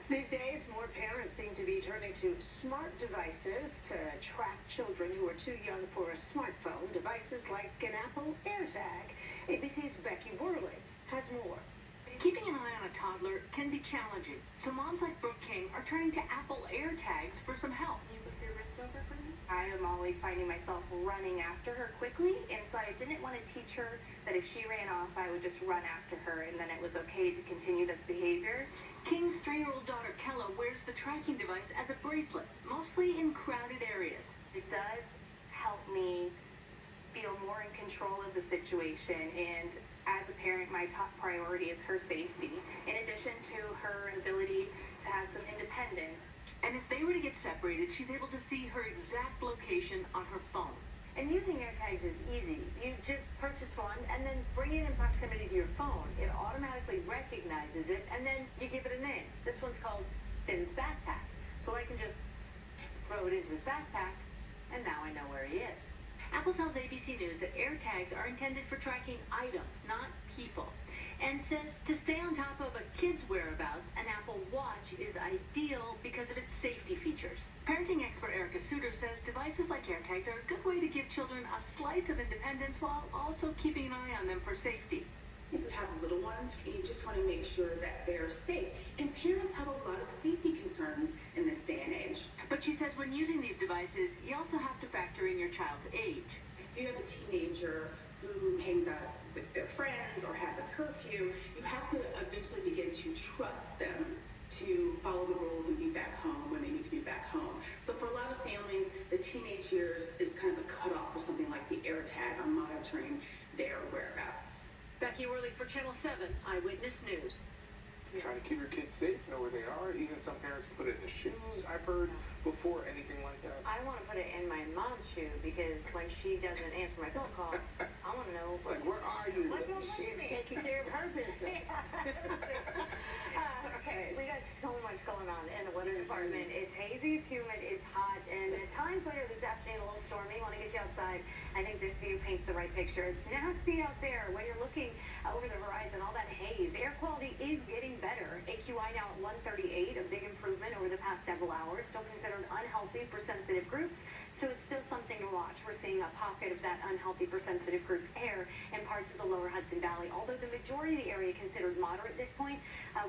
These days, more parents seem to be turning to smart devices to track children who are too young for a smartphone. Devices like an Apple AirTag. ABC's Becky Worley has more. Keeping an eye on a toddler can be challenging, so moms like Brooke King are turning to Apple AirTags for some help. Can you put your wrist over for me? I am always finding myself running after her quickly, and so I didn't want to teach her that if she ran off, I would just run after her, and then it was okay to continue this behavior. King's 3-year-old daughter Kella wears the tracking device as a bracelet, mostly in crowded areas. It does help me feel more in control of the situation, and as a parent, my top priority is her safety, in addition to her ability to have some independence. And if they were to get separated, she's able to see her exact location on her phone. And using AirTags is easy. You just purchase one and then bring it in proximity to your phone. It automatically recognizes it, and then you give it a name. This one's called Finn's backpack. So I can just throw it into his backpack, and now I know where he is. Apple tells ABC News that AirTags are intended for tracking items, not people, and says to stay on top of a kid's whereabouts, an Apple Watch is ideal because of its safety features. Parenting expert Erica Suter says devices like AirTags are a good way to give children a slice of independence while also keeping an eye on them for safety. If you have little ones, you just want to make sure that they're safe. And parents have a lot of safety concerns in this day and age. But she says when using these devices, you also have to factor in your child's age. If you have a teenager who hangs out with their friends or has a curfew, you have to eventually begin to trust them to follow the rules and be back home when they need to be back home. So for a lot of families, the teenage years is kind of the cutoff for something like the AirTag or monitoring their whereabouts. Becky Worley for Channel 7 Eyewitness News. Trying to keep your kids safe, know where they are. Even some parents put it in the shoes, I've heard before, anything like that. I want to put it in my mom's shoe because when she doesn't answer my phone call, I want to know. Like, where are you? She's taking care of her business. Okay, we got so much going on in the weather department. It's hazy, it's humid, it's hot, and at times later this afternoon a little stormy. Want to get you outside. I think this view paints the right picture. It's nasty out there when you're looking over the horizon, all that haze. Air quality is getting better. AQI now at 138, a big improvement over the past several hours. Still considered unhealthy for sensitive groups, so it's still something to watch. We're seeing a pocket of that unhealthy for sensitive groups air in parts of the lower Hudson Valley. Although the majority of the area considered moderate at this point,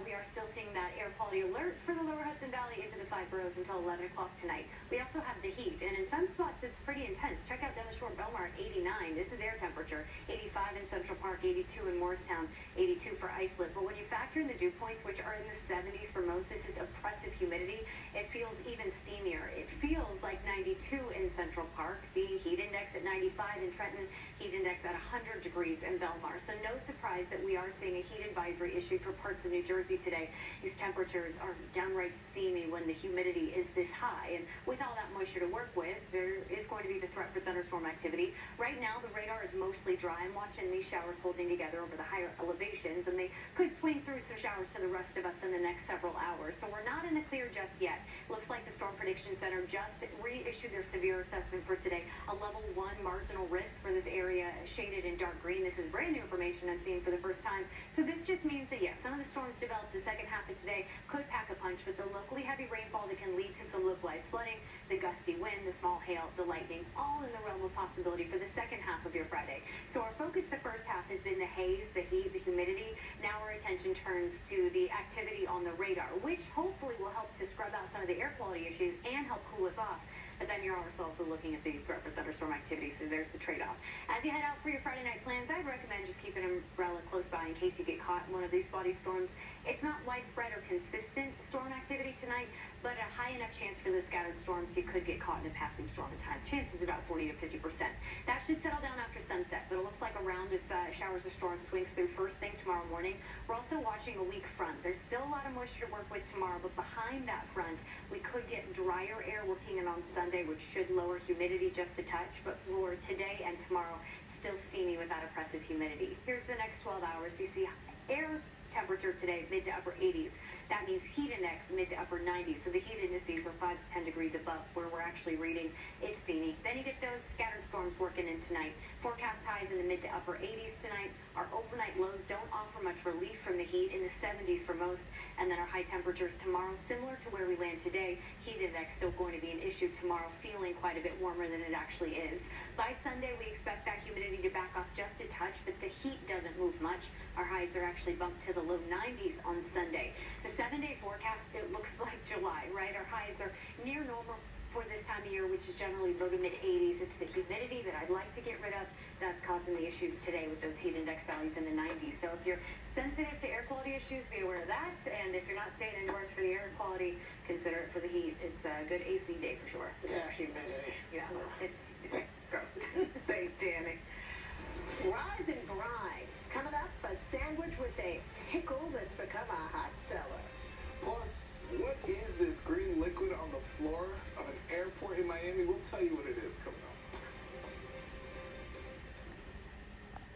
we are still seeing that air quality alert for the lower Hudson Valley into the 5 boroughs until 11 o'clock tonight. We also have the heat, and in some spots it's pretty intense. Check out Dennis Shore, Belmar, 89. This is air temperature. 85 in Central Park, 82 in Morristown, 82 for Islip. But when you factor in the dew points, which are in the 70s for most, this is oppressive humidity. It feels even steamier. It feels like 92 in Central Park. The heat index at 95 in Trenton, heat index at 100 degrees in Belmar. So no surprise that we are seeing a heat advisory issued for parts of New Jersey today. These temperatures are downright steamy when the humidity is this high. And with all that moisture to work with, there is going to be the threat for thunderstorm activity. Right now, the radar is mostly dry. I'm watching these showers holding together over the higher elevations, and they could swing through some showers to the rest of us in the next several hours. So we're not in the clear just yet. Looks like the Storm Prediction Center just reissued their severe assessment for today. A level 1 marginal risk for this area shaded in dark green. This is brand new information I'm seeing for the first time. So this just means that, yes, some of the storms developed the second half of today could pack a punch with the locally heavy rainfall that can lead to some localized flooding, the gusty wind, the small hail, the lightning, all in the realm of possibility for the second half of your Friday. So our focus the first half has been the haze, the heat, the humidity. Now our attention turns to the activity on the radar, which hopefully will help to scrub out some of the air quality issues and help cool us off. But then you're also looking at the threat for thunderstorm activity, so there's the trade-off. As you head out for your Friday night plans, I'd recommend just keeping an umbrella close by in case you get caught in one of these spotty storms. It's not widespread or consistent storm activity tonight, but a high enough chance for the scattered storms you could get caught in a passing storm at times. Chances about 40 to 50%. That should settle down after sunset, but it looks like a round of showers or storms swings through first thing tomorrow morning. We're also watching a weak front. There's still a lot of moisture to work with tomorrow, but behind that front, we could get drier air working in on Sunday, which should lower humidity just a touch. But for today and tomorrow, still steamy with that oppressive humidity. Here's the next 12 hours. You see air temperature today, mid to upper 80s. That means heat index index mid to upper 90s. So the heat indices are 5 to 10 degrees above where we're actually reading it's steamy. Then you get those scattered storms working in tonight. Forecast highs in the mid to upper 80s tonight. Our overnight lows don't offer much relief from the heat, in the 70s for most. And then our high temperatures tomorrow, similar to where we land today. Heat index still going to be an issue tomorrow, feeling quite a bit warmer than it actually is. By Sunday, we expect that humidity to back off just a touch, but the heat doesn't move much. Our highs are actually bumped to the low 90s on Sunday. The 7-day forecast, it looks like July, right? Our highs are near normal for this time of year, which is generally low to mid 80s. It's the humidity that I'd like to get rid of that's causing the issues today with those heat index values in the 90s. So if you're sensitive to air quality issues, be aware of that. And if you're not staying indoors for the air quality, consider it for the heat. It's a good AC day for sure. Yeah, humidity. Yeah, it's gross. Thanks, Danny. Rise and brine. Coming up, a sandwich with a pickle that's become a hot seller. Plus, what is this green liquid on the floor of an airport in Miami? We'll tell you what it is coming up.